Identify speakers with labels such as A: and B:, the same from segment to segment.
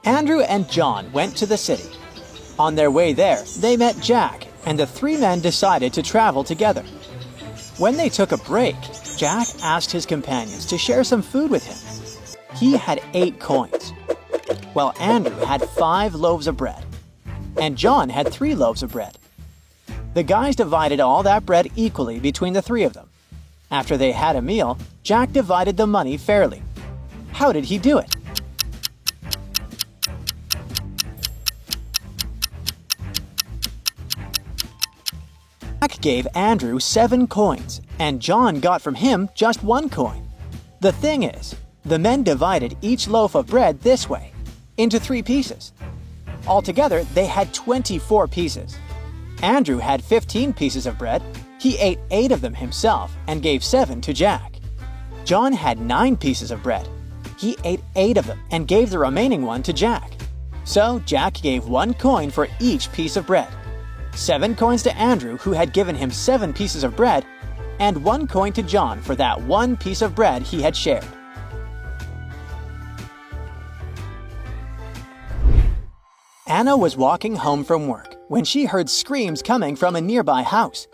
A: Andrew and John went to the city. On their way there, they met Jack, and the three men decided to travel together. When they took a break, Jack asked his companions to share some food with him. He had 8 coins, while Andrew had 5 loaves of bread, and John had 3 loaves of bread. The guys divided all that bread equally between the 3 of them. After they had a meal, Jack divided the money fairly. How did he do it? Jack gave Andrew 7 coins, and John got from him just 1 coin. The thing is, the men divided each loaf of bread this way, into 3 pieces. Altogether, they had 24 pieces. Andrew had 15 pieces of bread. He ate 8 of them himself and gave 7 to Jack. John had 9 pieces of bread. He ate 8 of them and gave the remaining one to Jack. So Jack gave 1 coin for each piece of bread. 7 coins to Andrew, who had given him 7 pieces of bread, and 1 coin to John for that 1 piece of bread he had shared. Anna was walking home from work when she heard screams coming from a nearby house.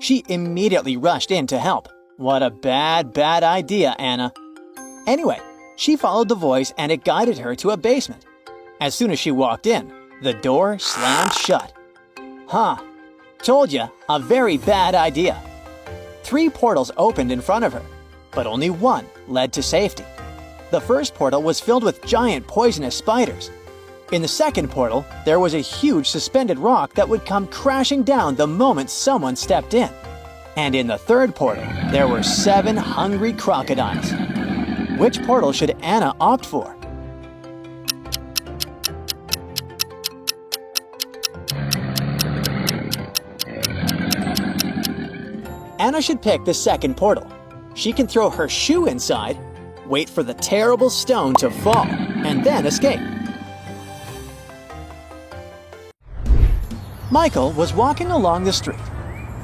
A: She immediately rushed in to help. What a bad idea, Anna. Anyway, she followed the voice and it guided her to a basement. As soon as she walked in, the door slammed shut. Huh. Told ya, a very bad idea. 3 portals opened in front of her, but only one led to safety. The first portal was filled with giant poisonous spiders. In the second portal, there was a huge suspended rock that would come crashing down the moment someone stepped in. And in the third portal, there were 7 hungry crocodiles. Which portal should Anna opt for? Anna should pick the second portal. She can throw her shoe inside, wait for the terrible stone to fall, and then escape. Michael was walking along the street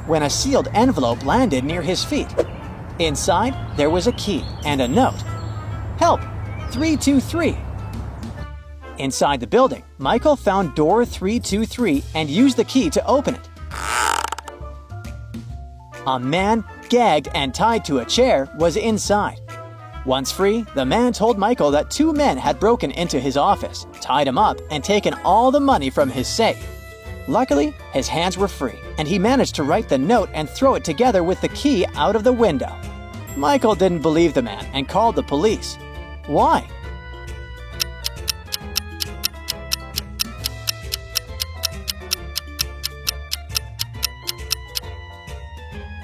A: when a sealed envelope landed near his feet. Inside, there was a key and a note. Help! 323. Inside the building, Michael found door 323 and used the key to open it. A man, gagged and tied to a chair, was inside. Once free, the man told Michael that 2 men had broken into his office, tied him up, and taken all the money from his safe. Luckily, his hands were free, and he managed to write the note and throw it together with the key out of the window. Michael didn't believe the man and called the police. Why?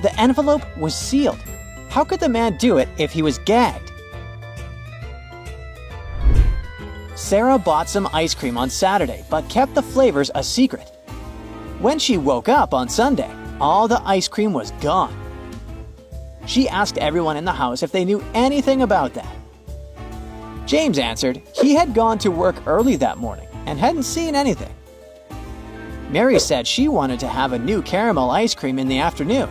A: The envelope was sealed. How could the man do it if he was gagged? Sarah bought some ice cream on Saturday but kept the flavors a secret. When she woke up on Sunday, all the ice cream was gone. She asked everyone in the house if they knew anything about that. James answered he had gone to work early that morning and hadn't seen anything. Mary said she wanted to have a new caramel ice cream in the afternoon.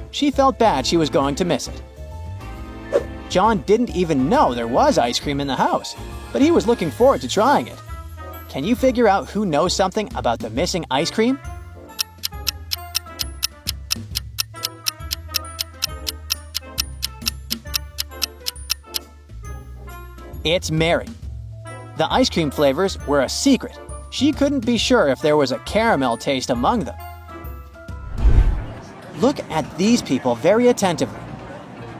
A: She felt bad she was going to miss it. John didn't even know there was ice cream in the house, but he was looking forward to trying it. Can you figure out who knows something about the missing ice cream? It's Mary. The ice cream flavors were a secret. She couldn't be sure if there was a caramel taste among them. Look at these people very attentively.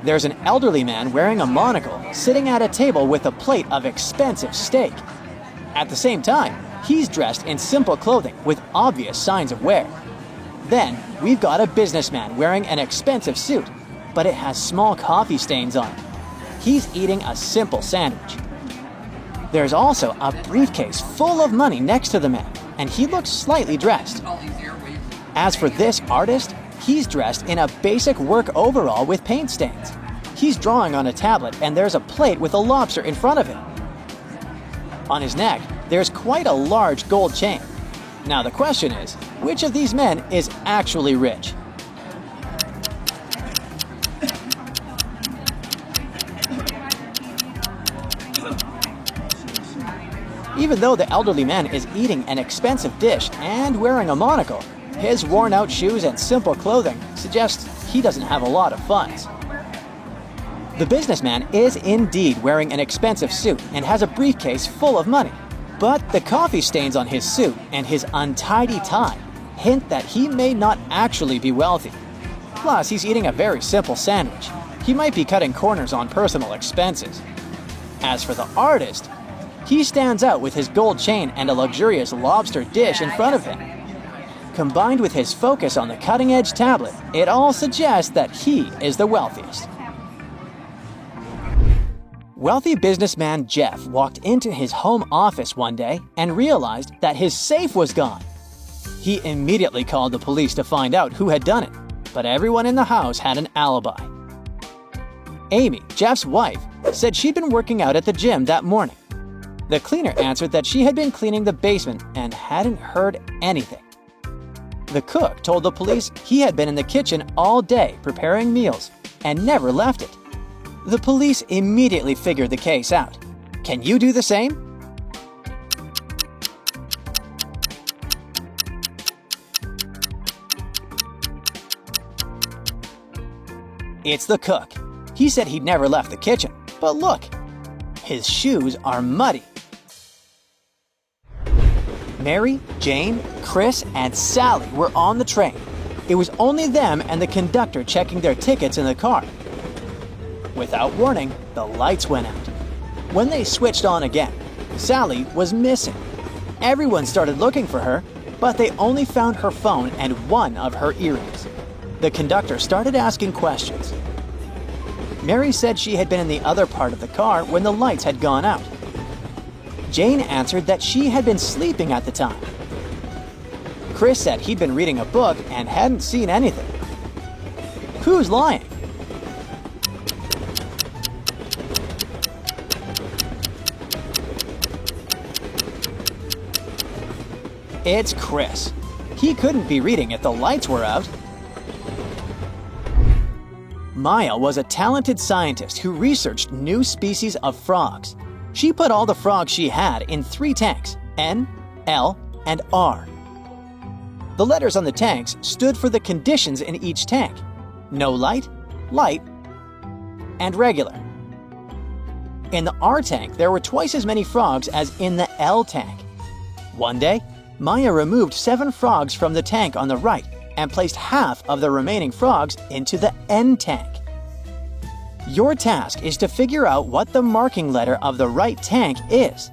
A: There's an elderly man wearing a monocle sitting at a table with a plate of expensive steak. At the same time, he's dressed in simple clothing with obvious signs of wear. Then, we've got a businessman wearing an expensive suit, but it has small coffee stains on it. He's eating a simple sandwich. There's also a briefcase full of money next to the man, and he looks slightly dressed. As for this artist, he's dressed in a basic work overall with paint stains. He's drawing on a tablet, and there's a plate with a lobster in front of him. On his neck, there's quite a large gold chain. Now the question is, which of these men is actually rich? Even though the elderly man is eating an expensive dish and wearing a monocle, his worn-out shoes and simple clothing suggest he doesn't have a lot of funds. The businessman is indeed wearing an expensive suit and has a briefcase full of money. But the coffee stains on his suit and his untidy tie hint that he may not actually be wealthy. Plus, he's eating a very simple sandwich. He might be cutting corners on personal expenses. As for the artist, he stands out with his gold chain and a luxurious lobster dish in front of him. Combined with his focus on the cutting-edge tablet, it all suggests that he is the wealthiest. Wealthy businessman Jeff walked into his home office one day and realized that his safe was gone. He immediately called the police to find out who had done it, but everyone in the house had an alibi. Amy, Jeff's wife, said she'd been working out at the gym that morning. The cleaner answered that she had been cleaning the basement and hadn't heard anything. The cook told the police he had been in the kitchen all day preparing meals and never left it. The police immediately figured the case out. Can you do the same? It's the cook. He said he'd never left the kitchen, but look, his shoes are muddy. Mary, Jane, Chris, and Sally were on the train. It was only them and the conductor checking their tickets in the car. Without warning, the lights went out. When they switched on again, Sally was missing. Everyone started looking for her, but they only found her phone and one of her earrings. The conductor started asking questions. Mary said she had been in the other part of the car when the lights had gone out. Jane answered that she had been sleeping at the time. Chris said he'd been reading a book and hadn't seen anything. Who's lying? It's Chris. He couldn't be reading if the lights were out. Maya was a talented scientist who researched new species of frogs. She put all the frogs she had in 3 tanks, N, L, and R. The letters on the tanks stood for the conditions in each tank: no light, light, and regular. In the R tank, there were twice as many frogs as in the L tank. One day, Maya removed 7 frogs from the tank on the right and placed half of the remaining frogs into the N tank. Your task is to figure out what the marking letter of the right tank is.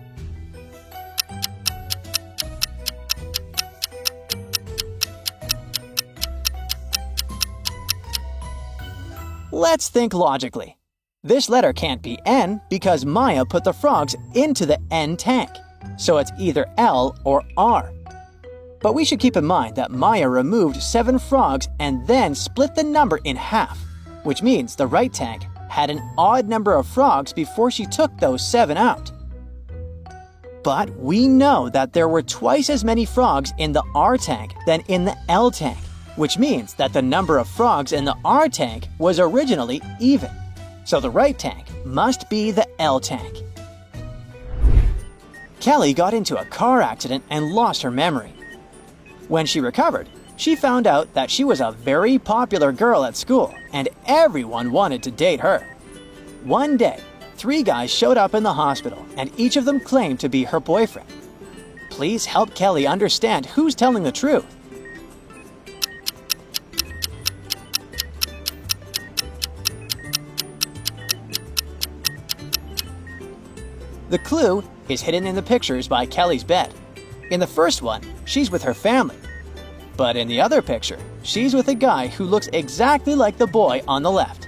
A: Let's think logically. This letter can't be N because Maya put the frogs into the N tank, so it's either L or R. But we should keep in mind that Maya removed 7 frogs and then split the number in half, which means the right tank had an odd number of frogs before she took those 7 out. But we know that there were twice as many frogs in the R tank than in the L tank, which means that the number of frogs in the R tank was originally even. So the right tank must be the L tank. Kelly got into a car accident and lost her memory. When she recovered, she found out that she was a very popular girl at school and everyone wanted to date her. One day, 3 guys showed up in the hospital and each of them claimed to be her boyfriend. Please help Kelly understand who's telling the truth. The clue is hidden in the pictures by Kelly's bed. In the first one, she's with her family. But in the other picture, she's with a guy who looks exactly like the boy on the left.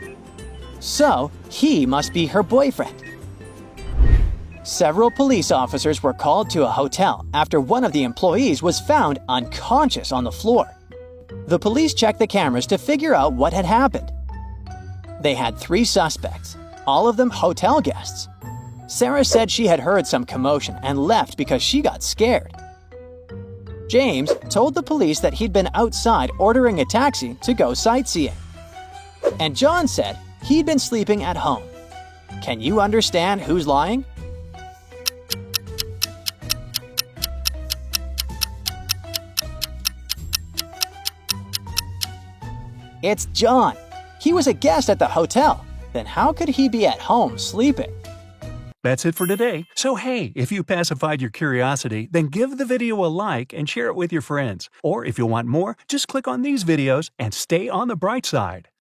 A: So, he must be her boyfriend. Several police officers were called to a hotel after one of the employees was found unconscious on the floor. The police checked the cameras to figure out what had happened. They had 3 suspects, all of them hotel guests. Sarah said she had heard some commotion and left because she got scared. James told the police that he'd been outside ordering a taxi to go sightseeing. And John said he'd been sleeping at home. Can you understand who's lying? It's John. He was a guest at the hotel. Then how could he be at home sleeping?
B: That's it for today. So hey, if you pacified your curiosity, then give the video a like and share it with your friends. Or if you want more, just click on these videos and stay on the bright side.